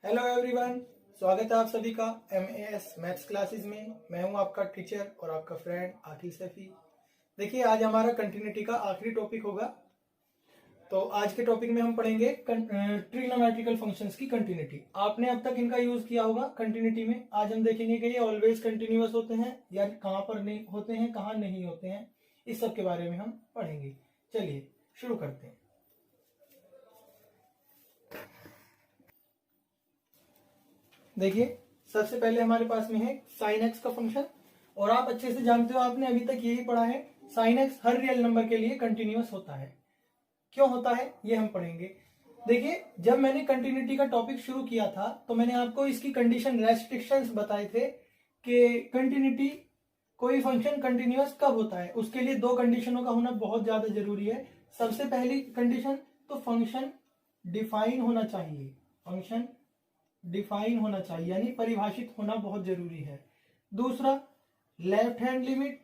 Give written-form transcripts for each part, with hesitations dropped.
Hello everyone, स्वागत है आप सभी का एमएएस मैथ्स क्लासेस में। मैं हूं आपका टीचर और आपका फ्रेंड आकिल सैफी। देखिए, आज हमारा कंटिन्यूटी का आखिरी टॉपिक होगा। तो आज के टॉपिक में हम पढ़ेंगे ट्रिग्नोमेट्रिकल फंक्शंस की कंटिन्यूटी। आपने अब तक इनका यूज किया होगा कंटिन्यूटी में। आज हम देखेंगे कि ये ऑलवेज कंटिन्यूअस होते हैं या कहाँ पर नहीं होते हैं, कहाँ नहीं होते हैं। इस सब के बारे में हम पढ़ेंगे। चलिए शुरू करते हैं। देखिए, सबसे पहले हमारे पास में है साइन एक्स का फंक्शन, और आप अच्छे से जानते हो, आपने अभी तक यही पढ़ा है, साइन एक्स हर रियल नंबर के लिए कंटिन्यूअस होता है। क्यों होता है ये हम पढ़ेंगे। देखिए, जब मैंने कंटिन्यूटी का टॉपिक शुरू किया था तो मैंने आपको इसकी कंडीशन रेस्ट्रिक्शंस बताए थे कि कंटिन्यूटी, कोई फंक्शन कंटिन्यूअस कब होता है। उसके लिए दो कंडीशनों का होना बहुत ज्यादा जरूरी है। सबसे पहली कंडीशन तो फंक्शन डिफाइन होना चाहिए। फंक्शन डिफाइन होना चाहिए यानी परिभाषित होना बहुत जरूरी है। दूसरा, left hand limit,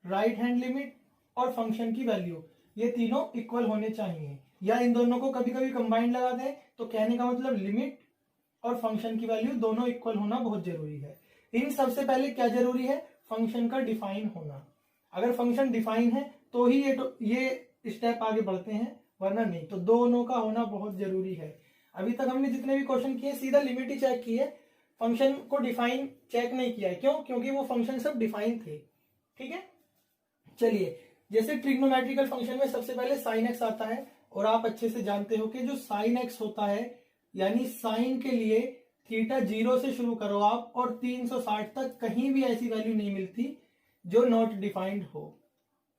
right hand limit और फंक्शन की वैल्यू, ये तीनों इक्वल होने चाहिए। या इन दोनों को कभी कभी कंबाइंड लगा दें तो कहने का मतलब लिमिट और फंक्शन की वैल्यू दोनों इक्वल होना बहुत जरूरी है। इन सबसे पहले क्या जरूरी है? फंक्शन का डिफाइन होना। अगर फंक्शन डिफाइन है तो ही ये स्टेप आगे बढ़ते हैं, वरना नहीं। तो दोनों का होना बहुत जरूरी है। अभी तक हमने जितने भी क्वेश्चन किए सीधा लिमिट ही चेक की है, फंक्शन को डिफाइन चेक नहीं किया है। क्यों? क्योंकि वो फंक्शन सब डिफाइन थे। ठीक है, चलिए। जैसे ट्रिग्नोमेट्रिकल फंक्शन में सबसे पहले साइन एक्स आता है, और आप अच्छे से जानते हो कि जो साइन एक्स होता है, यानी साइन के लिए थीटा 0 से शुरू करो आप और 360 तक कहीं भी ऐसी वैल्यू नहीं मिलती जो नॉट डिफाइंड हो,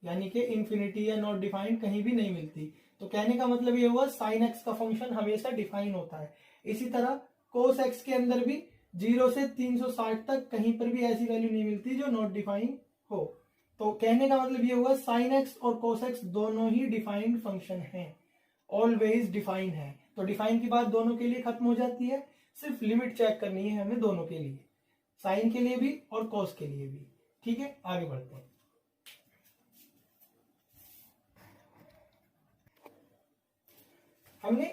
यानी कि इंफिनिटी या नॉट डिफाइंड कहीं भी नहीं मिलती। तो कहने का मतलब ये हुआ साइन एक्स का फंक्शन हमेशा डिफाइन होता है। इसी तरह कोस एक्स के अंदर भी 0 से 360 तक कहीं पर भी ऐसी वैल्यू नहीं मिलती जो नॉट डिफाइन हो। तो कहने का मतलब ये हुआ साइन एक्स और कोस एक्स दोनों ही डिफाइंड फंक्शन हैं, ऑलवेज डिफाइन है। तो डिफाइन की बात दोनों के लिए खत्म हो जाती है। सिर्फ लिमिट चेक करनी है हमें दोनों के लिए, साइन के लिए भी और कोस के लिए भी। ठीक है, आगे बढ़ते हैं। हमने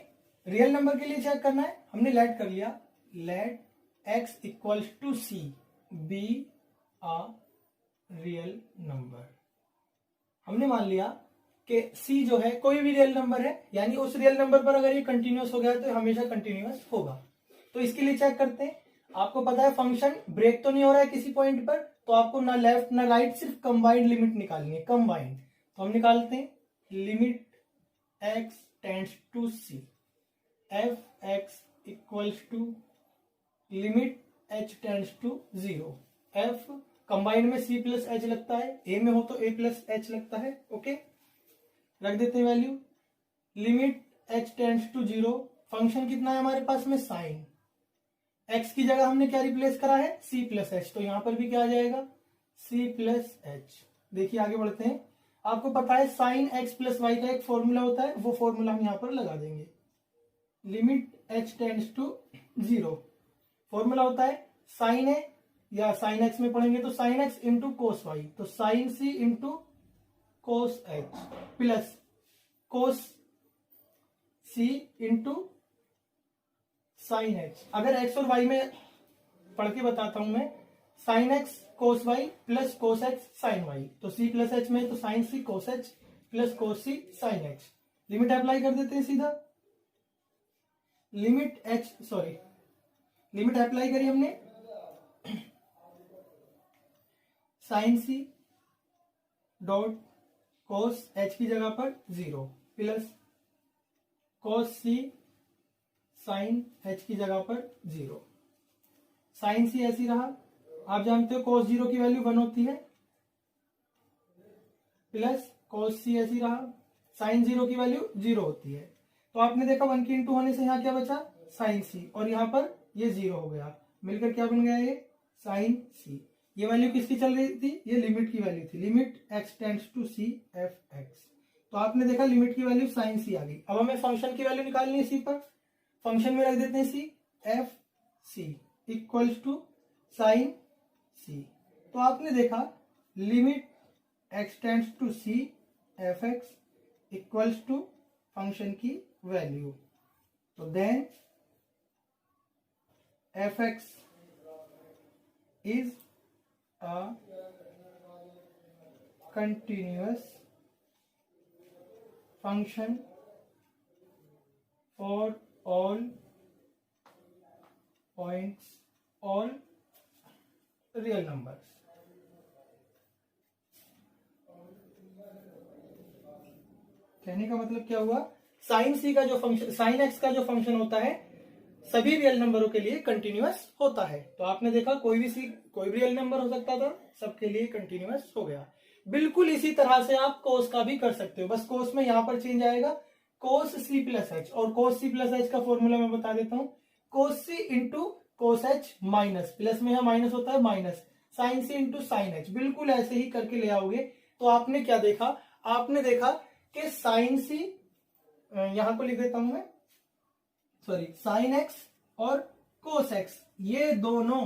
रियल नंबर के लिए चेक करना है। हमने लेट कर लिया, let x equals to C be a real number. हमने मान लिया कि c जो है कोई भी रियल नंबर है, यानी उस रियल नंबर पर अगर ये कंटिन्यूअस हो गया तो हमेशा कंटिन्यूअस होगा। तो इसके लिए चेक करते हैं। आपको पता है फंक्शन ब्रेक तो नहीं हो रहा है किसी पॉइंट पर, तो आपको ना लेफ्ट ना राइट, सिर्फ कंबाइंड लिमिट निकालनी है, कंबाइंड। तो हम निकालते हैं limit x tends to c, f x equals to limit h tends to 0। f combined में c प्लस h लगता है, a में हो तो a प्लस h लगता है। ओके, रख देते हैं value. Limit h tends to 0, function कितना है हमारे पास में? साइन। x की जगह हमने क्या रिप्लेस करा है? c प्लस h, तो यहां पर भी क्या आ जाएगा? c plus h। देखिए आगे बढ़ते हैं। आपको पता है साइन x प्लस वाई का एक फॉर्मूला होता है, वो फॉर्मूला हम यहां पर लगा देंगे। Limit h tends to 0, formula होता है साइन है, या साइन एक्स में पढ़ेंगे तो sine X into cos Y, तो sine C into cos H plus cos C into sine H. अगर एक्स और वाई में पढ़ के बताता हूं मैं, sine X cos Y plus cos X sine Y, तो सी प्लस एच में तो sine C cos H plus cos C sine H. Limit apply कर देते हैं सीधा। लिमिट अप्लाई करी हमने, sine C dot cos H की जगह पर 0 plus cos C sine H की जगह पर 0। साइन सी ऐसी रहा, आप जानते हो कोस 0 की वैल्यू 1 होती है, प्लस कोस सी ऐसी रहा, साइन 0 की वैल्यू 0 होती है। तो आपने देखा 1 की इंटू होने से यहाँ क्या बचा? साइन सी, और यहाँ पर ये 0 हो गया, मिलकर क्या बन गया? ये साइन सी। ये वैल्यू किसकी चल रही थी? ये लिमिट की वैल्यू थी, limit x tends to C F x. तो आपने देखा लिमिट की वैल्यू साइन सी आ गई। अब हमें फंक्शन की वैल्यू निकालनी है सी पर, फंक्शन में रख देते हैं C, F C equals to sine C. तो आपने देखा limit x tends to C F x equals to function की वैल्यू। तो then F X is a continuous function for all points, all real numbers. कहने का मतलब क्या हुआ, साइन सी का जो फंक्शन, साइन एक्स का जो फंक्शन होता है सभी रियल नंबरों के लिए कंटिन्यूअस होता है। तो आपने देखा कोई भी रियल नंबर हो सकता था, सबके लिए कंटिन्यूअस हो गया। बिल्कुल इसी तरह से आप कोस का भी कर सकते हो, बस कोस में यहां पर चेंज आएगा, कोस सी प्लस एच। और कोस सी प्लस एच का फॉर्मूला मैं बता देता हूं, cos C into cos H minus, plus में यहां माइनस होता है minus, sine C into sine H. बिल्कुल ऐसे ही करके ले आओगे तो आपने क्या देखा, आपने देखा कि साइन सी, यहां को लिख देता हूं मैं, सॉरी, साइन एक्स और कोस एक्स, ये दोनों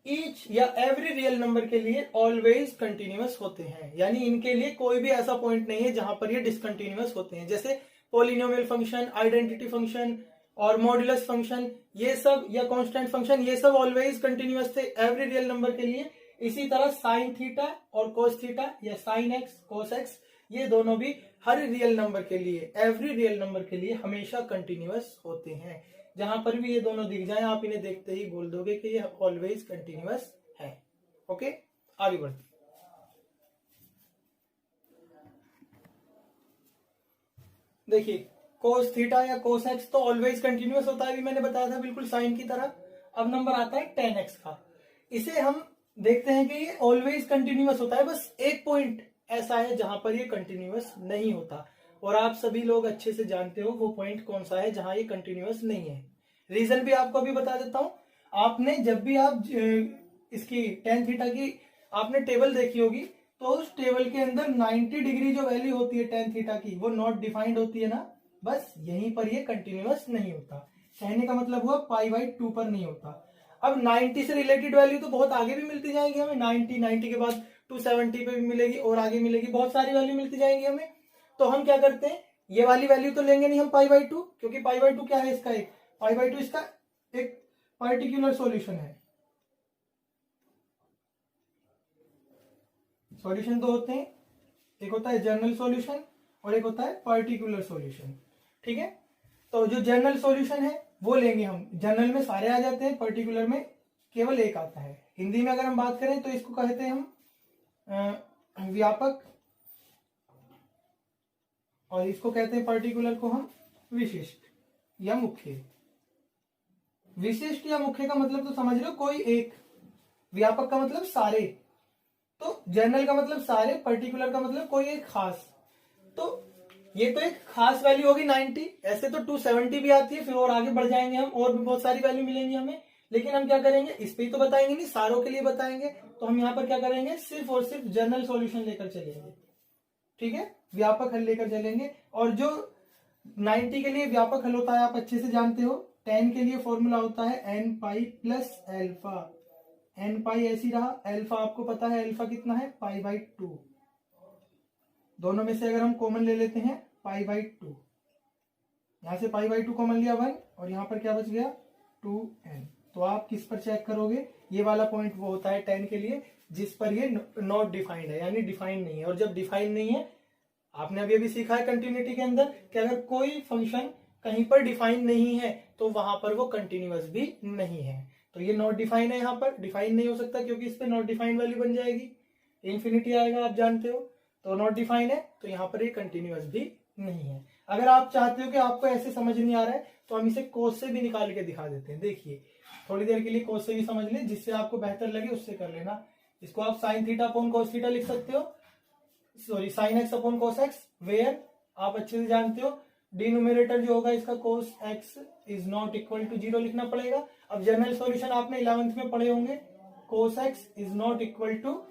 ईच या एवरी रियल नंबर के लिए ऑलवेज कंटिन्यूअस होते हैं। यानी इनके लिए कोई भी ऐसा पॉइंट नहीं है जहां पर ये डिसकंटिन्यूअस होते हैं। जैसे पॉलिनोमियल फंक्शन, आइडेंटिटी फंक्शन और मॉड्यूलस फंक्शन, ये सब, या कांस्टेंट फंक्शन, ये सब ऑलवेज कंटिन्यूअस थे एवरी रियल नंबर के लिए। इसी तरह साइन थीटा और कोस थीटा या साइन एक्स कोस एक्स, ये दोनों भी हर रियल नंबर के लिए, एवरी रियल नंबर के लिए हमेशा कंटिन्यूअस होते हैं। जहां पर भी ये दोनों दिख जाएं आप इन्हें देखते ही बोल दोगे कि ये ऑलवेज कंटिन्यूअस है। ओके, आगे बढ़ते। देखिए कोस थीटा या कोस एक्स तो ऑलवेज कंटिन्यूअस होता है, अभी मैंने बताया था, बिल्कुल साइन की तरह। अब नंबर आता है टेन एक्स का, इसे हम देखते हैं कि ये ऑलवेज कंटिन्यूअस होता है, बस एक पॉइंट ऐसा है जहां पर ये कंटिन्यूअस नहीं होता, और आप सभी लोग अच्छे से जानते हो वो पॉइंट कौन सा है जहां ये कंटिन्यूअस नहीं है। रीजन भी आपको अभी बता देता हूं। आपने जब भी आप इसकी टेन थीटा की आपने टेबल देखी होगी, तो उस टेबल के अंदर 90 डिग्री जो वैल्यू होती है टेन थीटा की, वो नॉट डिफाइंड होती है ना, बस यहीं पर ये कंटिन्यूअस नहीं होता। कहने का मतलब हुआ पाई बाई 2 पर नहीं होता। अब 90 से रिलेटेड वैल्यू तो बहुत आगे भी मिलती जाएंगी हमें, 90 के बाद 270 पे भी मिलेगी और आगे मिलेगी, बहुत सारी वैल्यू मिलती जाएंगी हमें। तो हम क्या करते हैं, ये वाली वैल्यू तो लेंगे नहीं हम पाई बाई 2, क्योंकि पाई बाई 2 क्या है इसका, एक पाई बाई 2 इसका एक पर्टिकुलर सॉल्यूशन है। सॉल्यूशन दो होते हैं, एक होता है जनरल सॉल्यूशन और एक होता है पर्टिकुलर सॉल्यूशन। ठीक है, तो जो जनरल सॉल्यूशन है वो लेंगे हम, जनरल में सारे आ जाते हैं, पर्टिकुलर में केवल एक आता है। हिंदी में अगर हम बात करें तो इसको कहते हैं हम व्यापक, और इसको कहते हैं पर्टिकुलर को हम विशिष्ट या मुख्य। विशिष्ट या मुख्य का मतलब तो समझ लो कोई एक, व्यापक का मतलब सारे, तो जनरल का मतलब सारे, पर्टिकुलर का मतलब कोई एक खास। तो ये तो एक खास वैल्यू होगी 90, ऐसे तो 270 भी आती है, फिर और आगे बढ़ जाएंगे हम, और भी बहुत सारी वैल्यू मिलेंगी हमें, लेकिन हम क्या करेंगे, इस पे ही तो बताएंगे नहीं, सारों के लिए बताएंगे। तो हम यहाँ पर क्या करेंगे, सिर्फ और सिर्फ जनरल सॉल्यूशन लेकर चलेंगे। ठीक है, व्यापक हल लेकर चलेंगे। और जो 90 के लिए व्यापक हल होता है आप अच्छे से जानते हो, 10 के लिए फॉर्मूला होता है N pi plus alpha. N pi ऐसी रहा, एल्फा आपको पता है एल्फा कितना है, पाई बाई 2। दोनों में से अगर हम कॉमन ले लेते हैं पाई बाई 2, यहां से पाई बाई 2 कॉमन लिया 1, और यहां पर क्या बच गया 2n। तो आप किस पर चेक करोगे, ये वाला पॉइंट वो होता है 10 के लिए जिस पर ये नॉट डिफाइंड है, यानी डिफाइंड नहीं है। और जब डिफाइंड नहीं है, आपने अभी अभी सीखा है कंटिन्यूटी के अंदर कि अगर कोई फंक्शन कहीं पर डिफाइन नहीं है तो वहां पर वो कंटिन्यूअस भी नहीं है। तो ये नॉट डिफाइन है, यहाँ पर डिफाइन नहीं हो सकता क्योंकि इस पे नॉट डिफाइंड वैल्यू बन जाएगी, इन्फिनिटी आएगा, आप जानते हो। तो नॉट डिफाइन है तो यहाँ पर ये कंटिन्यूअस भी नहीं है। अगर आप चाहते हो कि आपको ऐसे समझ नहीं आ रहा है तो हम इसे कोस से भी निकाल के दिखा देते हैं। देखिए थोड़ी देर के लिए कोस से भी समझ ले, जिससे आपको बेहतर लगे उससे कर लेना। इसको आप sine theta upon cos theta लिख सकते हो, sorry sine x upon cos x, where आप अच्छे से जानते हो डिनोमिनेटर जो होगा इसका cos x is not equal to 0 लिखना पड़ेगा। अब जनरल सॉल्यूशन आपने 11th में पढ़े होंगे, cos x is not equal to,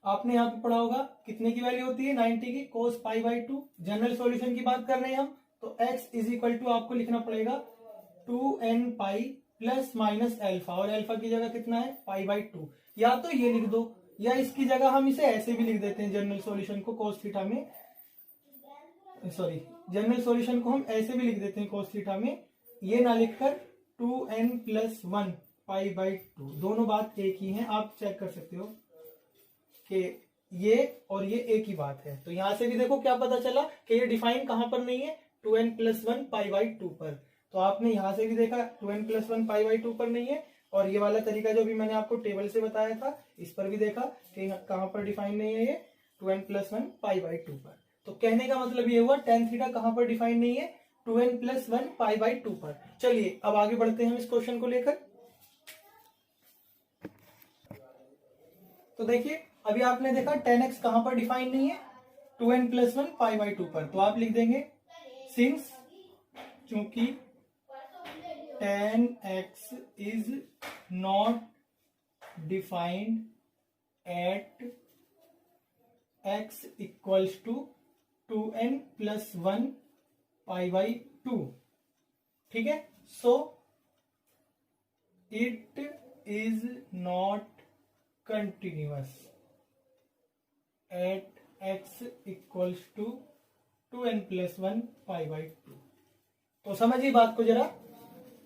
आपने यहाँ पे पढ़ा होगा कितने की वैल्यू होती है 90 की, कोस पाई बाई 2। जनरल सॉल्यूशन की बात कर रहे हैं हम, तो x इज इक्वल टू आपको लिखना पड़ेगा 2n pi plus minus alpha, और एल्फा की जगह कितना है पाई बाई 2। या तो ये लिख दो, या इसकी जगह हम इसे ऐसे भी लिख देते हैं, जनरल सॉल्यूशन को कोस थीटा में, सॉरी जनरल सॉल्यूशन को हम ऐसे भी लिख देते हैं कोस थीटा में, ये ना लिखकर 2n+1 π/2, दोनों बात एक ही है, आप चेक कर सकते हो कि ये और ये एक ही बात है। तो यहां से भी देखो क्या पता चला कि ये डिफाइन कहां पर नहीं है, 2n+1 π/2 पर। तो आपने यहां से भी देखा 2n+1 π/2 पर नहीं है, और ये वाला तरीका जो भी मैंने आपको टेबल से बताया था इस पर भी देखा कि कहां पर डिफाइन नहीं है, ये 2n+1 π/2 पर। तो कहने का मतलब ये हुआ tan थीटा कहां पर डिफाइन नहीं है, 2n+1 π/2 पर। चलिए अब आगे बढ़ते हैं हम इस क्वेश्चन को लेकर। तो देखिए अभी आपने देखा tan x कहां पर डिफाइन नहीं है, 2n+1 π/2 पर। तो आप लिख देंगे सिंस, चूंकि tan x is not defined at x equals to 2n+1 π/2, ठीक है। So it is not continuous at x equals to 2n+1 π/2। तो समझिए बात को जरा,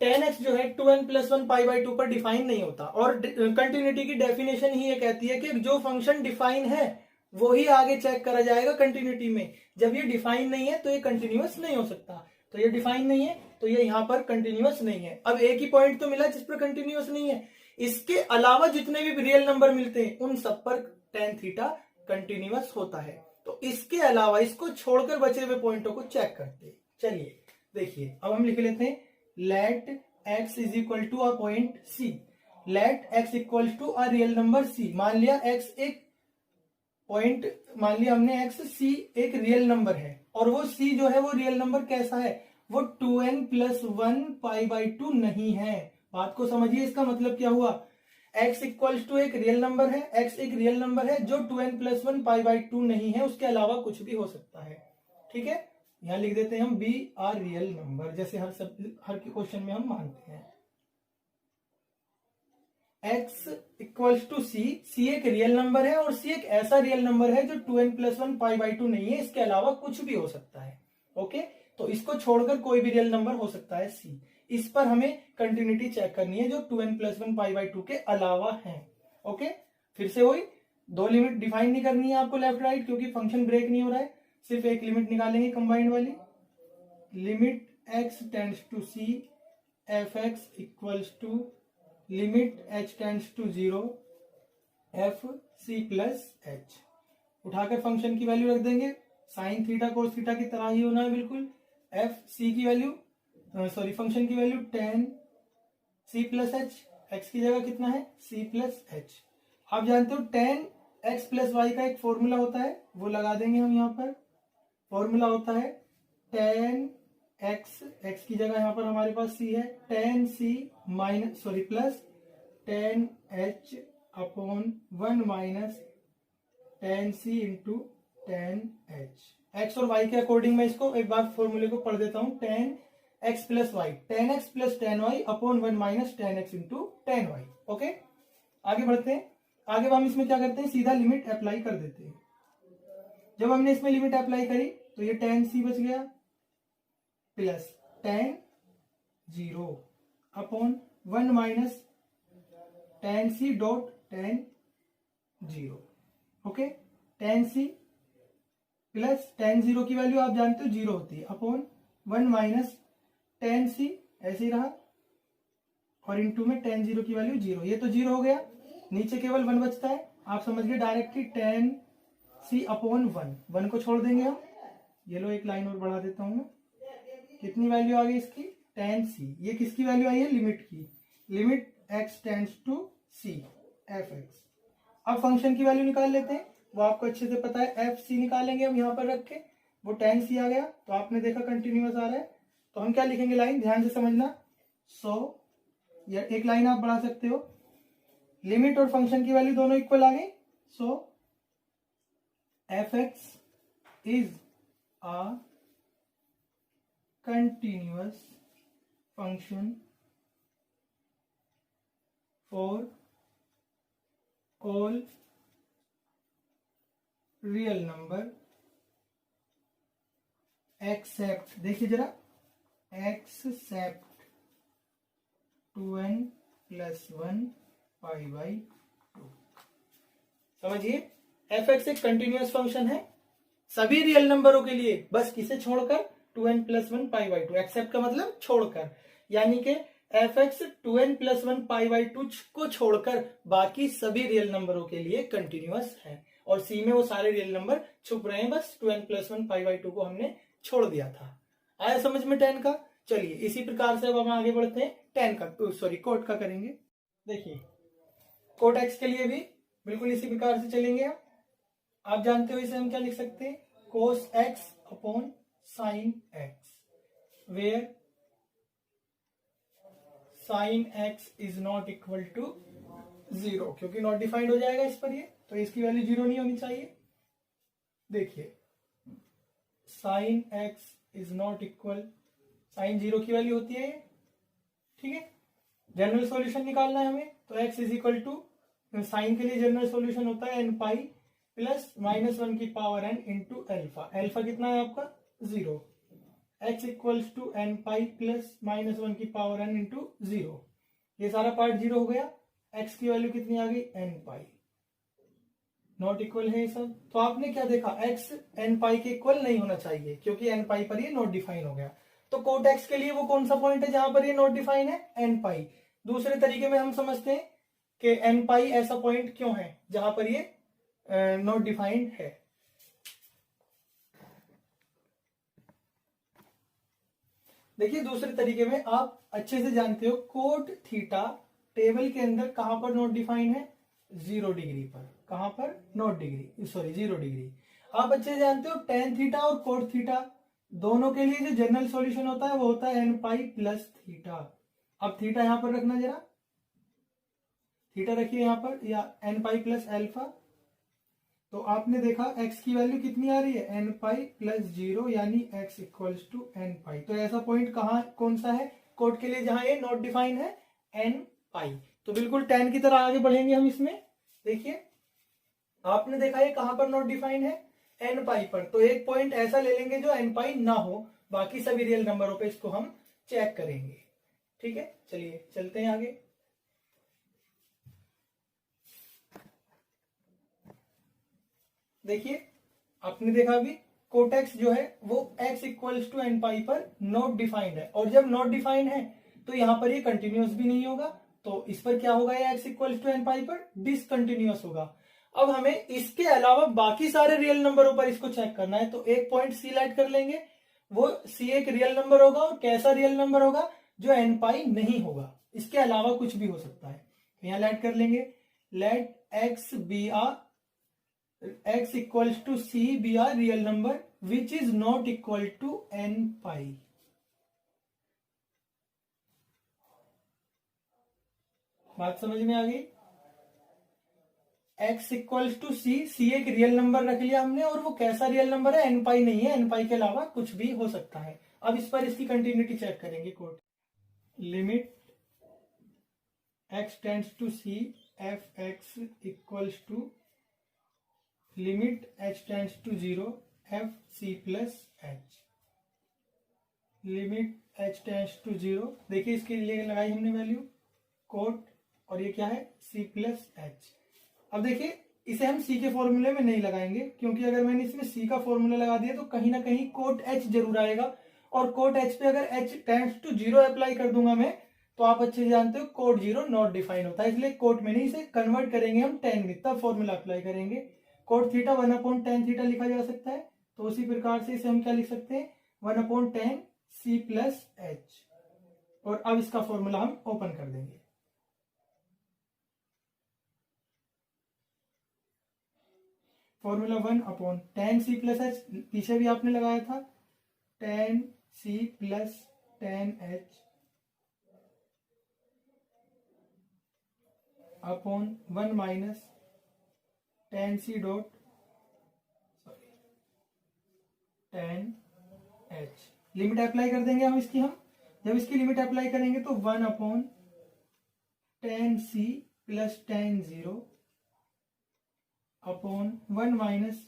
tan x जो है 2n+1 π/2 पर डिफाइन नहीं होता, और कंटिन्यूटी की डेफिनेशन ही ये कहती है कि जो फंक्शन डिफाइन है वो ही आगे चेक करा जाएगा कंटिन्यूटी में। जब ये डिफाइन नहीं है तो ये कंटिन्यूअस नहीं हो सकता, तो ये डिफाइन नहीं है तो ये यहां पर कंटिन्यूअस नहीं है। अब एक ही पॉइंट तो मिला जिस पर कंटिन्यूअस नहीं है, इसके अलावा जितने भी रियल नंबर मिलते हैं उन सब पर tan थीटा कंटिन्यूअस होता है। तो इसके अलावा इसको छोड़कर बचे हुए पॉइंटों को चेक करते हैं। चलिए देखिए अब हम लिख लेते हैं let x is equal to a point C, let x equal to a real number C। मान लिया x एक पॉइंट, मान लिया हमने x C एक रियल नंबर है, और वो C जो है वो रियल नंबर कैसा है, वो 2n+1 π/2 नहीं है। बात को समझिए, इसका मतलब क्या हुआ, x इक्वल्स टू एक रियल नंबर है, x एक रियल नंबर है जो 2n+1 π/2 नहीं है, उसके अलावा कुछ भी हो सकता है, ठीक है। यहां लिख देते हैं हम बी आर रियल नंबर, जैसे हर क्वेश्चन में हम मानते हैं। x इक्वल्स टू सी एक रियल नंबर है, और c एक ऐसा रियल नंबर है जो 2n+1 π/2 नहीं है, इसके अलावा कुछ भी हो सकता है, ओके। तो इसको छोड़कर कोई भी रियल नंबर हो सकता है c। इस पर हमें कंटिन्यूटी चेक करनी है जो 2n+1 π/2 के अलावा है, ओके। फिर से वही दो लिमिट डिफाइन नहीं करनी है आपको लेफ्ट राइट, क्योंकि फंक्शन ब्रेक नहीं हो रहा है, सिर्फ एक लिमिट निकालेंगे कंबाइंड वाली, limit x tends to c f(x) equals to limit h tends to 0 f c plus h। उठाकर फंक्शन की वैल्यू रख देंगे, साइन थीटा कोस थीटा की तरह ही होना है बिल्कुल। f c की वैल्यू सॉरी फंक्शन की value tan c plus h, x की जगह कितना है c प्लस h। आप जानते हो tan x प्लस y का एक फॉर्मूला होता है, वो लगा देंगे हम यहाँ पर। फॉर्मूला होता है tan x की जगह यहाँ पर हमारे पास c है, tan c minus sorry plus tan h upon 1 minus tan c into tan h। x और y के अकॉर्डिंग मैं इसको एक बार फॉर्मूले को पढ़ देता हूं, tan x plus y, tan x plus tan y upon 1 minus tan x into tan y, okay. आगे बढ़ते हैं, आगे हम इसमें क्या करते हैं, सीधा लिमिट अप्लाई कर देते हैं। जब हमने इसमें लिमिट अप्लाई करी तो ये tan c बच गया plus tan 0 upon 1 minus tan c dot tan 0, okay. tan c plus tan 0 की वैल्यू आप जानते हो 0 होती है, अपॉन 1 माइनस tan c ऐसे ही रहा, और इंटू में tan 0 की वैल्यू 0, ये तो 0 हो गया, नीचे केवल 1 बचता है, आप समझ गए डायरेक्टली tan c अपॉन 1 को छोड़ देंगे हम। ये लो एक लाइन और बढ़ा देता हूं मैं, कितनी वैल्यू आ गई इसकी, tan c, ये किसकी वैल्यू आई है, लिमिट की, limit x tends to c f(x). अब फंक्शन की वैल्यू निकाल लेते हैं, वो आपको अच्छे से पता है, एफ सी निकालेंगे हम यहाँ पर रख के, वो tan c आ गया, तो आपने देखा कंटिन्यूअस आ रहा है, तो हम क्या लिखेंगे, लाइन ध्यान से समझना। या एक लाइन आप बढ़ा सकते हो, लिमिट और फंक्शन की वैल्यू दोनों इक्वल आ गई, सो f(x) is a continuous function for all real number except, देखिए जरा, except 2n plus 1 pi by 2। समझिए, एफ एक्स एक कंटिन्यूअस फंक्शन है सभी रियल नंबरों के लिए, बस किसे छोड़कर 2n plus 1 pi by 2, accept का मतलब छोड़कर, यानी कि F x 2n plus 1 pi by 2 को छोड़कर बाकी सभी रियल नंबरों के लिए कंटिन्यूअस है। और सी में वो सारे रियल नंबर छुप रहे हैं, बस 2n प्लस 1 पाई बाई 2 को हमने छोड़ दिया था। आया समझ में 10 का? चलिए इसी प्रकार से अब हम आगे बढ़ते हैं 10 का, सॉरी कोट का करेंगे। देखिए कोट एक्स के लिए भी बिल्कुल इसी प्रकार से चलेंगे। आप जानते हो इसे हम क्या लिख सकते हैं, cos x upon sine x, where sine x is not equal to 0, क्योंकि नॉट डिफाइंड हो जाएगा इस पर ये, तो इसकी वैल्यू 0 नहीं होनी चाहिए। देखिए sine x is not equal, sine 0 की वैल्यू होती है ये, ठीक है। जनरल सॉल्यूशन निकालना है हमें, तो x is equal to, sine के लिए जनरल सॉल्यूशन होता है n पाई प्लस -1 की power n into alpha. Alpha कितना है आपका 0, x equals to n pi plus -1 की पावर n इंटू 0। ये सारा पार्ट 0 हो गया, x की वैल्यू कितनी आ गई n पाई, नॉट इक्वल है ये सब। तो आपने क्या देखा, x n पाई के इक्वल नहीं होना चाहिए, क्योंकि n पाई पर ये नॉट डिफाइन हो गया। तो कोट एक्स के लिए वो कौन सा पॉइंट है जहां पर ये नॉट डिफाइन है, एन पाई। दूसरे तरीके में हम समझते हैं कि एन पाई ऐसा पॉइंट क्यों है जहां पर ये नॉट डिफाइंड है। देखिए दूसरे तरीके में आप अच्छे से जानते हो, कोट थीटा टेबल के अंदर कहां पर नॉट डिफाइंड है, 0 डिग्री पर। कहां पर, नॉट डिग्री, सॉरी 0 डिग्री। आप अच्छे से जानते हो टेन थीटा और कोट थीटा दोनों के लिए जो जनरल सॉल्यूशन होता है वो होता है एन पाई प्लस थीटा। अब थीटा यहां पर रखना, जरा थीटा रखिए यहां पर, या एन पाई प्लस एल्फा। तो आपने देखा x की वैल्यू कितनी आ रही है, एन पाई प्लस 0, यानी x इक्वल्स टू एन पाई। तो ऐसा पॉइंट कहां, कौन सा है कोट के लिए जहां ये नॉट डिफाइन है, एन पाई। तो बिल्कुल 10 की तरह आगे बढ़ेंगे हम इसमें। देखिए आपने देखा ये कहां पर नॉट डिफाइन है, एन पाई पर। तो एक पॉइंट ऐसा ले लेंगे जो एन पाई ना हो, बाकी सभी रियल नंबरों पे इसको हम चेक करेंगे। ठीक है, चलिए चलते हैं आगे। देखिए आपने देखा अभी कोटेक्स जो है वो x इक्वल्स टू एन पाई पर नॉट डिफाइंड है, और जब नॉट डिफाइंड है तो यहां पर ये कंटिन्यूअस भी नहीं होगा, तो इस पर क्या होगा, ये x इक्वल्स टू एन पाई पर डिसकंटिन्यूअस होगा। अब हमें इसके अलावा बाकी सारे रियल नंबरों पर इसको चेक करना है, तो एक पॉइंट सिलेक्ट कर लेंगे, वो सी एक रियल नंबर होगा, और कैसा रियल नंबर होगा, जो एन पाई नहीं होगा, इसके अलावा कुछ भी हो सकता है। यहां लेट कर लेंगे, let x be R, x equals to C be R real number which is not equal to N pi. बात समझ में आ गई, x equals to C, C एक रियल नंबर रख लिया हमने, और वो कैसा रियल नंबर है, एन पाई नहीं है, एन पाई के अलावा कुछ भी हो सकता है। अब इस पर इसकी कंटिन्यूटी चेक करेंगे। कोड limit x tends to C F x equals to limit h tends to 0 f c plus h, limit h tends to 0। देखिए इसके लिए लगाई हमने वैल्यू कोट, और ये क्या है, c प्लस एच। अब देखिए इसे हम c के फॉर्मूले में नहीं लगाएंगे, क्योंकि अगर मैंने इसमें c का फॉर्मूला लगा दिया तो कहीं ना कहीं कोट h जरूर आएगा, और कोट h पे अगर h टेंड्स टू 0 अप्लाई कर दूंगा मैं, तो आप अच्छे से जानते हो कोट 0 नॉट डिफाइन होता है, इसलिए कोट में नहीं, इसे कन्वर्ट करेंगे हम टेन में, तब फॉर्मूला अप्लाई करेंगे। कोट थीटा 1/10 थीटा लिखा जा सकता है, तो उसी प्रकार से इसे हम क्या लिख सकते हैं, 1/10 c प्लस एच। और अब इसका फॉर्मूला हम ओपन कर देंगे। फॉर्मूला 1/10 c प्लस एच, पीछे भी आपने लगाया था, 10 c plus 10 H upon 1 minus 10 c dot, sorry 10 h। Limit apply कर देंगे हम इसकी, हम जब इसकी लिमिट अप्लाई करेंगे तो 1/10 c plus 10 0 upon 1 minus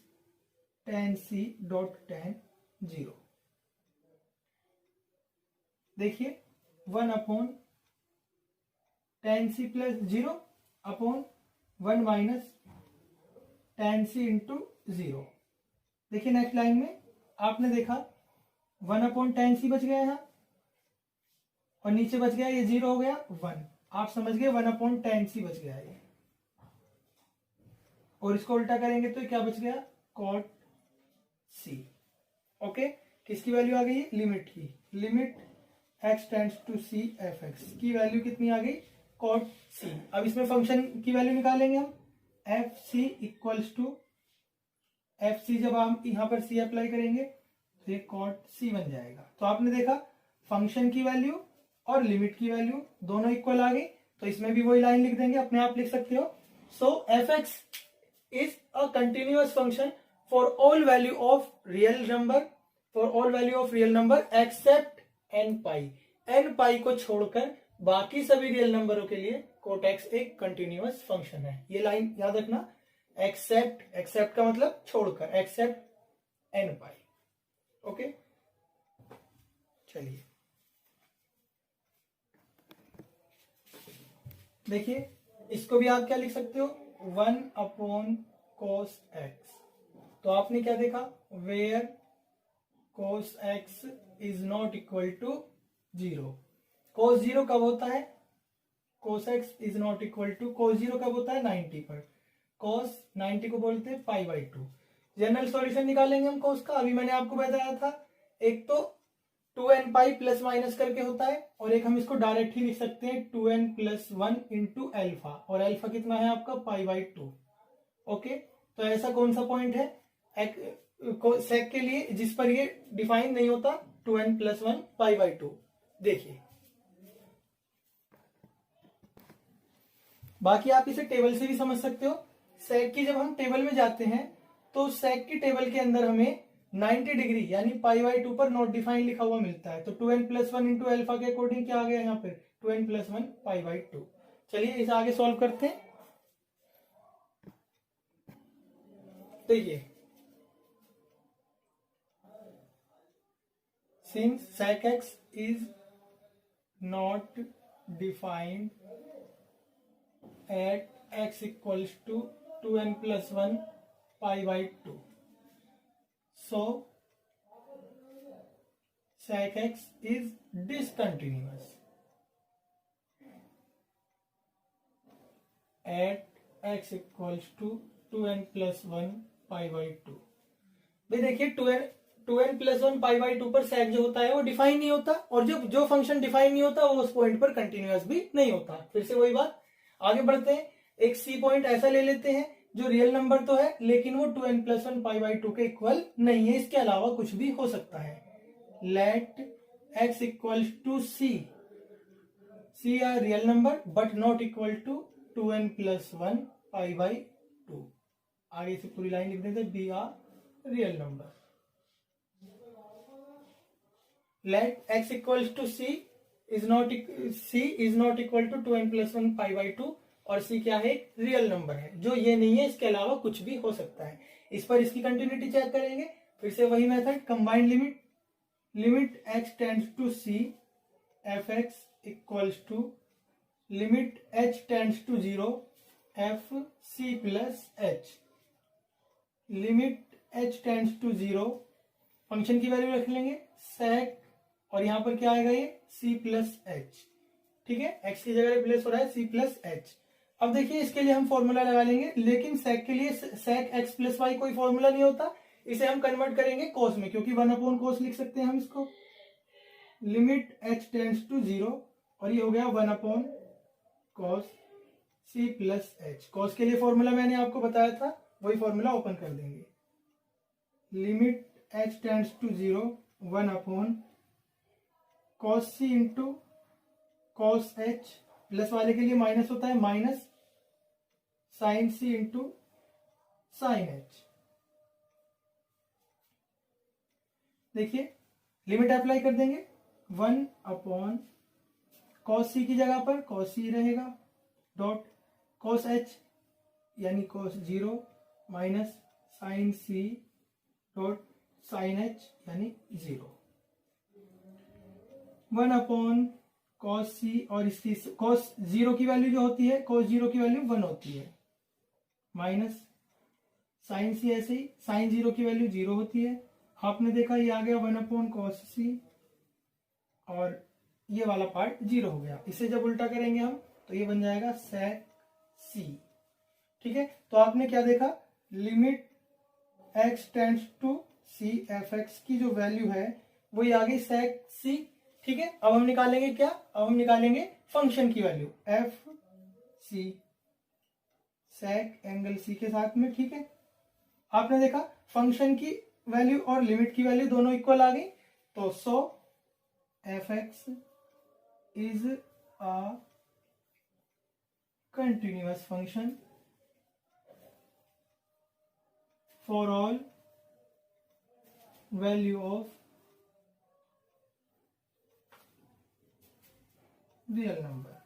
10 c dot 10 0। देखिए 1/10 tan c plus 0 upon 1 minus tan c into 0। देखिए नेक्स्ट लाइन में आपने देखा 1 अपॉन tan c बच गया यहाँ और नीचे बच गया ये 0 हो गया 1। आप समझ गए 1 अपॉन tan c बच गया ये, और इसको उल्टा करेंगे तो क्या बच गया cot c। ओके, किसकी वैल्यू आ गई लिमिट की, limit x tends to c f(x) की वैल्यू कितनी आ गई cot c। अब इसमें फंक्शन की वैल्यू निकालेंगे हम, f c equals to f c, जब हम यहाँ पर c अप्लाई करेंगे तो ये cot c बन जाएगा। तो आपने देखा फंक्शन की वैल्यू और लिमिट की वैल्यू दोनों इक्वल आ गई, तो इसमें भी वही लाइन लिख देंगे, अपने आप लिख सकते हो। सो f(x) is a continuous function for all value of real number except n pi। n pi को छोड़कर बाकी सभी रियल नंबरों के लिए cot x एक कंटिन्यूअस फंक्शन है। ये लाइन याद रखना, एक्सेप्ट का मतलब छोड़कर, एक्सेप्ट n pi। ओके, चलिए देखिए इसको भी आप क्या लिख सकते हो 1 अपॉन cos x। तो आपने क्या देखा, where cos x is not equal to 0। cos 0 कब होता है, cos x is not equal to, cos 0 कब होता है 90 पर, cos 90 को बोलते हैं π/2। जनरल सॉल्यूशन निकालेंगे हम cos का, अभी मैंने आपको बताया था, एक तो 2n पाई प्लस माइनस करके होता है, और एक हम इसको डायरेक्ट ही लिख सकते हैं 2n प्लस 1 इंटू अल्फा, और अल्फा कितना है आपका π/2। ओके, तो ऐसा कौन सा पॉइंट है सेक के लिए जिस पर ये डिफाइन नहीं होता 2n प्लस 1 π/2। देखिए बाकी आप इसे टेबल से भी समझ सकते हो। सेक की जब हम टेबल में जाते हैं तो सेक की टेबल के अंदर हमें 90 डिग्री यानी π/2 पर नॉट डिफाइन लिखा हुआ मिलता है, तो 2n प्लस 1 इंटू अल्फा के अकॉर्डिंग क्या आ गया यहाँ पे 2n प्लस 1 π/2। चलिए इसे आगे सॉल्व करते हैं। देखिए since sec x is not defined at x equals to 2n plus 1 π/2, so sec x is discontinuous at x equals to 2n plus 1 π/2। भाई देखिए 2n प्लस 1 π/2 पर sec जो होता है वो डिफाइन नहीं होता, और जो फंक्शन डिफाइन नहीं होता वो उस पॉइंट पर कंटिन्यूअस भी नहीं होता। फिर से वही बात, आगे बढ़ते हैं। एक सी पॉइंट ऐसा ले लेते हैं जो रियल नंबर तो है लेकिन वो 2n प्लस 1 π/2 के इक्वल नहीं है, इसके अलावा कुछ भी हो सकता है। Let x equal to c R real number but not equal to 2n plus 1 π/2। आगे से पूरी लाइन लिख देते be R real number. Let x equal to c is not equal to 2n plus 1 π/2, और c क्या है real number है, जो ये नहीं है इसके अलावा कुछ भी हो सकता है। इस पर इसकी कंटिन्यूटी चेक करेंगे, फिर से वही method combined limit x tends to c f(x) equals to limit h tends to 0 f c plus h, limit h tends to 0, function की वैल्यू रख लेंगे sec, और यहां पर क्या आएगा ये c प्लस h। ठीक है, x की जगह रिप्लेस हो रहा है c प्लस h। अब देखिए इसके लिए हम फॉर्मूला लगा लेंगे, लेकिन sec के लिए sec x प्लस y कोई फॉर्मूला नहीं होता, इसे हम कन्वर्ट करेंगे cos में, क्योंकि 1 अपॉन cos लिख सकते हैं हम इसको। लिमिट h टेंड्स टू 0, और ये हो गया 1 upon cos c plus h। cos के लिए फॉर्मूला मैंने आपको बताया था, वही फॉर्मूला ओपन कर देंगे। Limit h tends to 0 1 upon cos c into cos h, plus वाले के लिए माइनस होता है minus sine c into sine h। देखिए लिमिट अप्लाई कर देंगे 1 अपॉन cos c की जगह पर cos c रहेगा डॉट cos h यानी cos 0 minus sine c dot sine h यानी 0, 1 अपॉन कॉस सी और इसकी कॉस जीरो की वैल्यू जो होती है, कॉस जीरो की वैल्यू 1 होती है, माइनस साइन सी, ऐसे ही साइन जीरो की वैल्यू 0 होती है। आपने देखा ये आ गया 1/cos सी और ये वाला पार्ट 0 हो गया। इसे जब उल्टा करेंगे हम तो ये बन जाएगा sec सी। ठीक है, तो आपने क्या देखा, limit x tends to C, F x की जो वैल्यू है वो ये आ गई sec सी। ठीक है, अब हम निकालेंगे क्या, अब हम निकालेंगे फंक्शन की value f c sec angle c के साथ में। ठीक है, आपने देखा फंक्शन की वैल्यू और लिमिट की वैल्यू दोनों इक्वल आ गई, तो so F X is a continuous function for all value of real number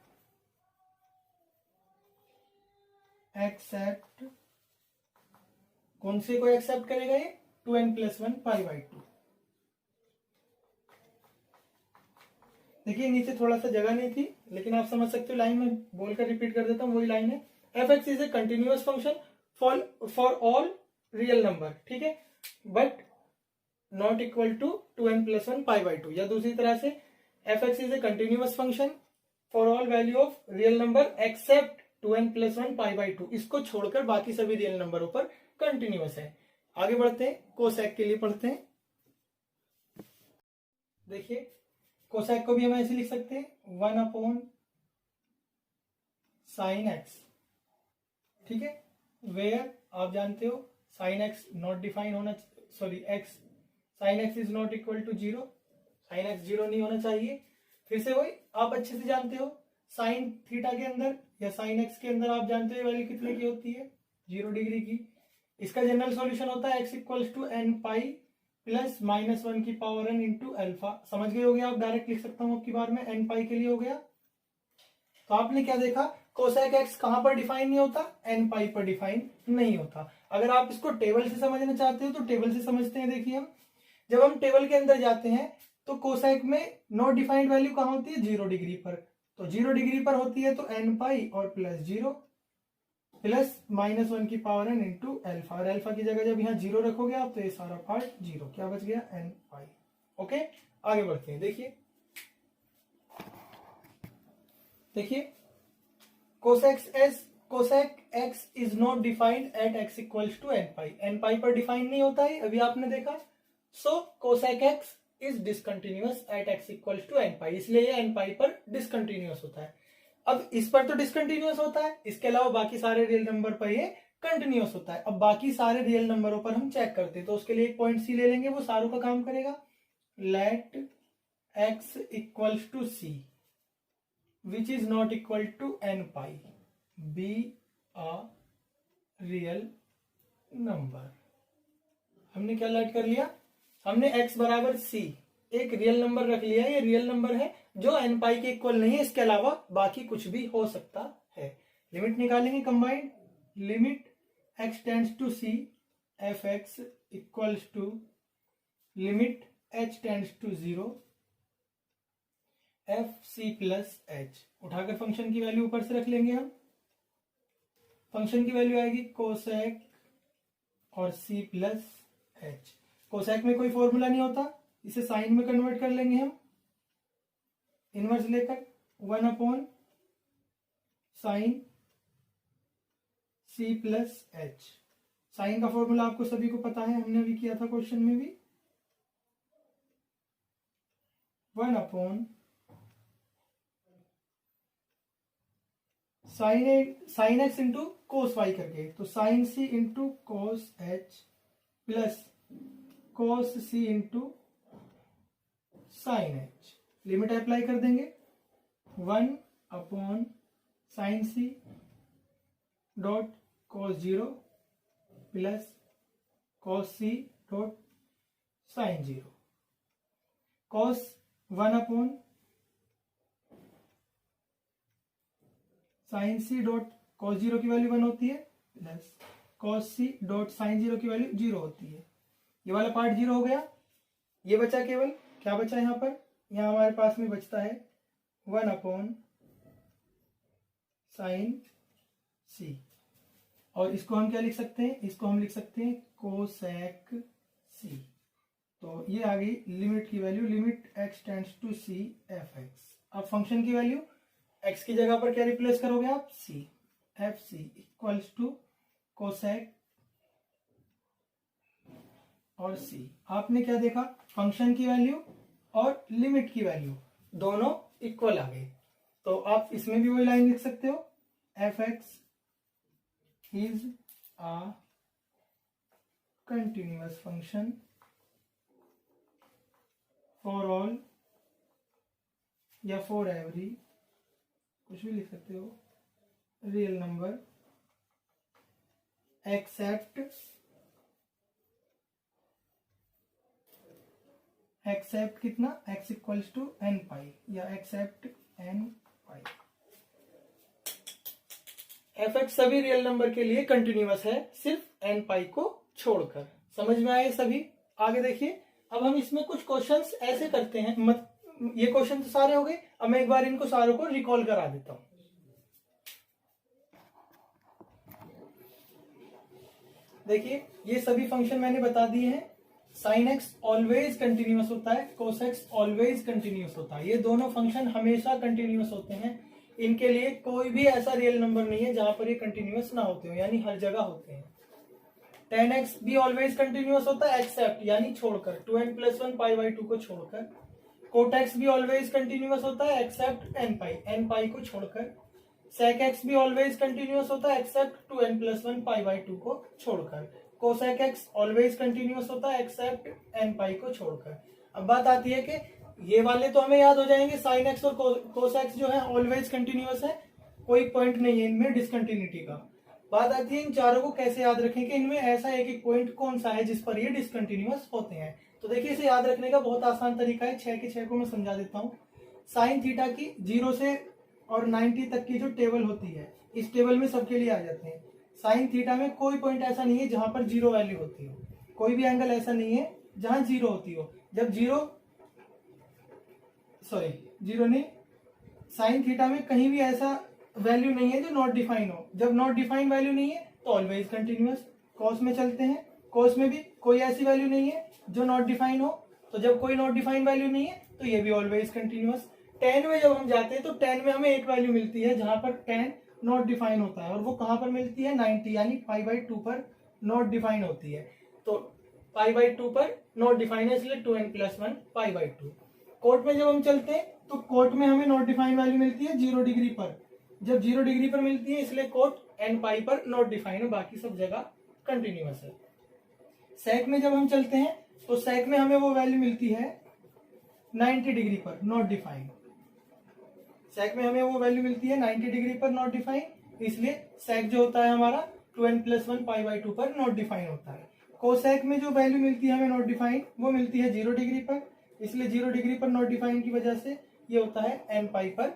except, कौन से को एक्सेप्ट करेगा ये, 2n+1 π/2। देखिए नीचे थोड़ा सा जगह नहीं थी, लेकिन आप समझ सकते हो, लाइन में बोलकर रिपीट कर देता हूँ, वही लाइन है, F X is a continuous function for all real number. ठीक है, but not equal to 2n+1 π/2, या दूसरी तरह से F X is a continuous function for all value of real number accept 2n+1 π/2। इसको छोड़कर बाकी सभी रियल नंबरों पर कंटिन्यूअस है। आगे बढ़ते हैं, कोसेक के लिए पढ़ते हैं। देखिए कोसेक को भी हम ऐसे लिख सकते हैं 1/sin x। ठीक है, वेयर आप जानते हो sin x नॉट डिफाइन होना, sorry x sin x is not equal to 0, sin x 0 नहीं होना चाहिए। फिर से वही आप अच्छे से जानते हो, साइन थीटा के अंदर या साइन एक्स के अंदर आप जानते हो वैल्यू कितने की होती है, 0 डिग्री की। इसका जनरल सॉल्यूशन होता है x equals to n pi plus -1 की पावर n इंटू अल्फा। समझ गए होगे आप, डायरेक्ट लिख सकता हूं आपकी बार में, n पाई के लिए हो गया। तो आपने क्या देखा, कोसेक एक्स कहां पर डिफाइन नहीं होता, n पाई पर डिफाइन नहीं होता। अगर आप इसको टेबल से समझना चाहते हो तो टेबल से समझते हैं। देखिए हम जब हम टेबल के अंदर जाते हैं तो कोसेक में नॉट डिफाइंड वैल्यू कहां होती है, 0 डिग्री पर। तो 0 डिग्री पर होती है तो n पाई और प्लस 0 प्लस -1 की पावर n इंटू अल्फा, और अल्फा की जगह जब यहाँ 0 रखोगे आप तो ये सारा पार्ट 0, क्या बच गया, n पाई। ओके, आगे बढ़ते हैं। देखिए cosec X is not defined at x equals to n pi, n pi पर डिफाइन नहीं होता है, अभी आपने देखा। So cosec X is discontinuous at x equals to n pi, इसलिए ये n पाई पर डिसकंटिन्यूअस होता है। अब इस पर तो डिसकंटिन्यूअस होता है, इसके अलावा बाकी सारे रियल नंबर पर ये कंटिन्यूअस होता है। अब बाकी सारे रियल नंबरों पर हम चेक करते हैं, तो उसके लिए एक पॉइंट सी ले लेंगे, वो सारों का काम करेगा। Let x equals to c which is not equal to n pi be a real number. हमने क्या लेट कर लिया, हमने x बराबर c एक रियल नंबर रख लिया है, ये रियल नंबर है जो n पाई के इक्वल नहीं है, इसके अलावा बाकी कुछ भी हो सकता है। लिमिट निकालेंगे combined, limit x tends to c f x equals to limit h tends to 0 f c plus h. उठाकर फंक्शन की वैल्यू ऊपर से रख लेंगे हम, फंक्शन की वैल्यू आएगी कोसेक और c प्लस एच। कोसेक में कोई फॉर्मूला नहीं होता, इसे साइन में कन्वर्ट कर लेंगे हम, इनवर्स लेकर 1/sin c plus h. Sine का फॉर्मूला आपको सभी को पता है, हमने अभी किया था क्वेश्चन में भी, 1/sin x into cos Y करके, तो sin c into cos H plus कोस c into sine H. Limit apply कर देंगे, 1/sin c dot cos 0 plus cos c dot sin 0, cos 1/sin c dot cos 0 की value 1 होती है plus cos c dot sin 0 की value 0 होती है। ये वाला पार्ट 0 हो गया, ये बचा केवल क्या बचा यहाँ पर, यहाँ हमारे पास में बचता है 1/sin c। और इसको हम क्या लिख सकते हैं, इसको हम लिख सकते हैं कोसेक c। तो ये आ गई लिमिट की value, limit x tends to c f x. अब फंक्शन की वैल्यू x की जगह पर क्या रिप्लेस करोगे आप, c, f C equals to cosec और c। आपने क्या देखा, फंक्शन की वैल्यू और लिमिट की वैल्यू दोनों इक्वल आ गए। तो आप इसमें भी वही लाइन लिख सकते हो, F X is a continuous function for all या फॉर एवरी, कुछ भी लिख सकते हो, रियल नंबर एक्सेप्ट कितना, x इक्वल्स टू एन पाई या एक्सेप्ट एन पाई। एफ एक्स सभी रियल नंबर के लिए कंटिन्यूअस है, सिर्फ एन पाई को छोड़कर। समझ में आए सभी? आगे देखिए, अब हम इसमें कुछ क्वेश्चंस ऐसे करते हैं, ये क्वेश्चन तो सारे हो गए, अब मैं एक बार इनको सारों को रिकॉल करा देता हूं। देखिए ये सभी फंक्शन मैंने बता दिए हैं। साइन एक्स ऑलवेज कंटिन्यूअस होता है, कोस एक्स ऑलवेज कंटिन्यूअस होता है। ये दोनों फंक्शन हमेशा कंटिन्यूअस होते हैं। इनके लिए कोई भी ऐसा रियल नंबर नहीं है जहां पर ये कंटिन्यूअस ना होते हो, यानी हर जगह होते हैं। tan x भी ऑलवेज कंटिन्यूअस होता है एक्सेप्ट यानी छोड़कर 2n+1 π/2 को छोड़कर। cot x भी ऑलवेज कंटिन्यूअस होता है एक्सेप्ट n पाई को छोड़कर। sec x भी ऑलवेज कंटिन्यूअस होता है एक्सेप्ट 2n+1 π/2 को छोड़कर। cosec x ऑलवेज कंटिन्यूअस होता है एक्सेप्ट n पाई को छोड़कर। अब बात आती है कि ये वाले तो हमें याद हो जाएंगे, sin x और cos x जो है ऑलवेज कंटिन्यूअस है, कोई पॉइंट नहीं है इनमें डिसकंटिन्यूटी का। बात आती है इन चारों को कैसे याद रखें कि इनमें ऐसा एक एक पॉइंट कौन सा है जिस पर ये डिसकंटिन्यूअस होते हैं। तो देखिए इसे याद रखने का बहुत आसान तरीका है, 6 के 6 को मैं समझा देता हूँ। साइन थीटा की 0 से और 90 तक की जो टेबल होती है, इस टेबल में सबके लिए आ जाते हैं। साइन थीटा में कोई पॉइंट ऐसा नहीं है जहां पर 0 वैल्यू होती हो, कोई भी एंगल ऐसा नहीं है जहां 0 होती हो। जब 0 नहीं, साइन थीटा में कहीं भी ऐसा वैल्यू नहीं है जो नॉट डिफाइन हो। जब नॉट डिफाइन वैल्यू नहीं है तो ऑलवेज कंटिन्यूअस। कॉस में चलते हैं, कॉस में भी कोई ऐसी वैल्यू नहीं है जो नॉट डिफाइन हो, तो जब कोई नॉट डिफाइन वैल्यू नहीं है तो ये भी ऑलवेज कंटिन्यूअस। टेन में जब हम जाते हैं तो टेन में हमें एक वैल्यू मिलती है जहां पर टेन नॉट डिफाइन होता है, और वो कहां पर मिलती है, 90 यानी π/2 पर नॉट डिफाइन होती है। तो π/2 पर नॉट डिफाइन है, इसलिए 2n+1 π/2। कोट में जब हम चलते हैं तो कोट में हमें नॉट डिफाइन वैल्यू मिलती है 0 डिग्री पर। जब 0 डिग्री पर मिलती है इसलिए कोट n पाई पर नॉट डिफाइन है, बाकी सब जगह कंटिन्यूअस है। सेक में जब हम चलते हैं तो सेक में हमें वो वैल्यू मिलती है 90 डिग्री पर नॉट डिफाइन। सेक में हमें वो वैल्यू मिलती है 90 डिग्री पर नॉट डिफाइन, इसलिए सेक जो होता है हमारा 2n+1 π/2 पर नॉट डिफाइन होता है। कोसेक में जो वैल्यू मिलती है हमें नॉट डिफाइन, वो मिलती है 0 डिग्री पर, इसलिए 0 डिग्री पर नॉट डिफाइन की वजह से ये होता है n पाई पर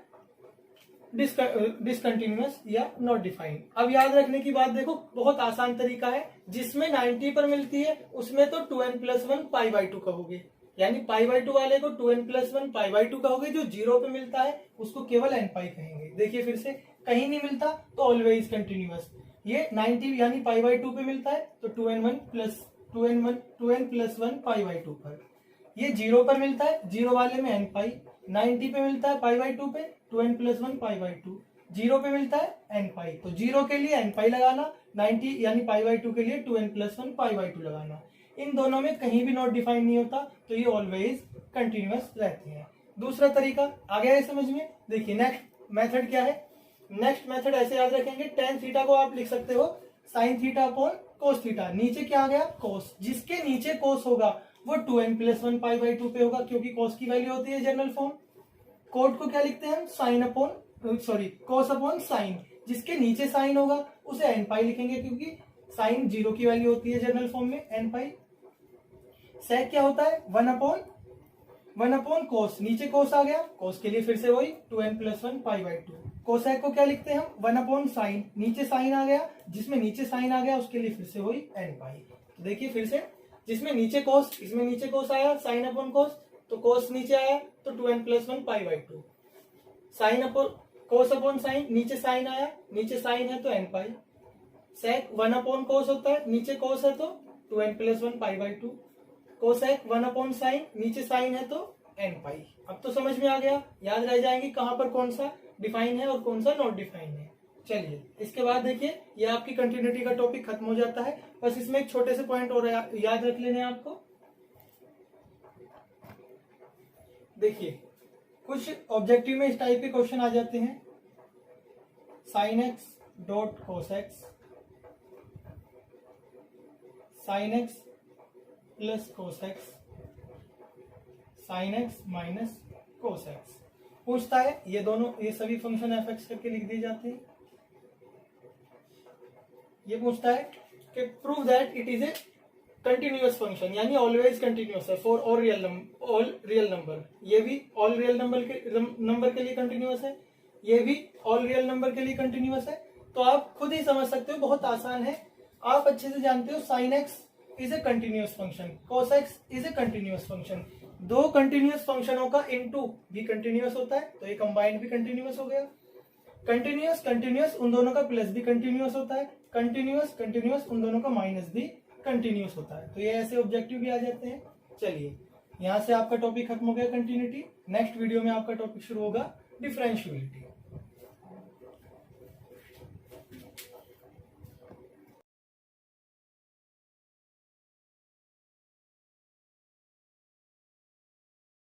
डिसकंटिन्यूअस या नॉट डिफाइन। अब याद रखने की बात देखो, बहुत आसान तरीका है। जिसमें 90 पर मिलती है उसमें तो 2n+1 π/2 कहोगे, यानी π/2 वाले को 2n+1 π/2 कहोगे। जो 0 पे मिलता है उसको केवल n पाई कहेंगे। देखिए फिर से, कहीं नहीं मिलता तो ऑलवेज कंटिन्यूअस। ये 90 यानी π/2 पे मिलता है तो 2n+1 π/2 पर। ये 0 पर मिलता है, 0 वाले में n पाई। 90 पे मिलता है π/2 पे 2n+1 π/2। 0 पे मिलता है n पाई, तो 0 के लिए n पाई लगाना, 90 यानी π/2 के लिए 2n+1 π/2 लगाना। इन दोनों में कहीं भी नॉट डिफाइन नहीं होता तो ये ऑलवेज कंटिन्यूअस रहते हैं। दूसरा तरीका आ गया है समझ में। देखिए नेक्स्ट मेथड क्या है। नेक्स्ट मेथड ऐसे याद रखेंगे, tan थीटा को आप लिख सकते हो sin theta upon cos theta. नीचे क्या आ गया, cos, जिसके नीचे cos होगा वो 2n+1 π/2 पे होगा, क्योंकि cos की वैल्यू होती है जनरल फॉर्म। कोट को क्या लिखते हैं हम, cos अपॉन साइन, जिसके नीचे साइन होगा उसे n पाई लिखेंगे, क्योंकि साइन 0 की वैल्यू होती है जनरल फॉर्म में n पाई। सेक क्या होता है, 1 अपॉन cos, नीचे cos आ गया, cos के लिए फिर से वही 2n+1 π/2। कोसेक को क्या लिखते हैं हम, 1 अपॉन साइन, नीचे साइन आ गया, जिसमें नीचे साइन आ गया उसके लिए फिर से वही n पाई। तो देखिए फिर से, जिसमें नीचे cos, इसमें नीचे cos आया, साइन अपॉन cos, तो cos नीचे आया तो 2n+1 π/2। Sine upon cos upon sine, नीचे साइन आया, नीचे साइन है तो n पाई। सेक 1 अपॉन कोस होता है, नीचे कोस है तो 2n + 1 π/2। कोसेक 1 अपॉन साइन, नीचे साइन है तो n पाई। अब तो समझ में आ गया, याद रह जाएंगे कहां पर कौन सा डिफाइन है और कौन सा नॉट डिफाइन है। चलिए इसके बाद देखिए, ये आपकी कंटिन्यूटी का टॉपिक खत्म हो जाता है। बस इसमें एक छोटे से पॉइंट और याद रख लेने आपको। देखिए कुछ ऑब्जेक्टिव में इस टाइप के क्वेश्चन आ जाते हैं, साइन एक्स डॉट कोस X, sine x plus cos X, sine x minus cos x पूछता है। ये दोनों, ये सभी फंक्शन एफ एक्स करके लिख दिए जाते हैं। ये पूछता है कि prove that it is a continuous function, यानी ऑलवेज कंटिन्यूअस है फॉर ऑल रियल नंबर। ये भी ऑल रियल नंबर के लिए कंटिन्यूअस है, ये भी ऑल रियल नंबर के लिए कंटिन्यूअस है। तो आप खुद ही समझ सकते हो, बहुत आसान है। आप अच्छे से जानते हो sign x is a continuous function, cos x is a continuous function. दो कंटिन्यूअस फंक्शनों का इनटू भी कंटिन्यूअस होता है, तो ये कंबाइंड भी कंटिन्यूअस हो गया। कंटिन्यूअस कंटिन्यूअस उन दोनों का प्लस भी कंटिन्यूअस होता है, कंटिन्यूअस कंटिन्यूअस उन दोनों का माइनस भी कंटिन्यूअस होता है। तो ये ऐसे ऑब्जेक्टिव भी आ जाते हैं। चलिए यहाँ से आपका टॉपिक खत्म हो गया कंटिन्यूटी। नेक्स्ट वीडियो में आपका टॉपिक शुरू होगा डिफरेंशियबिलिटी।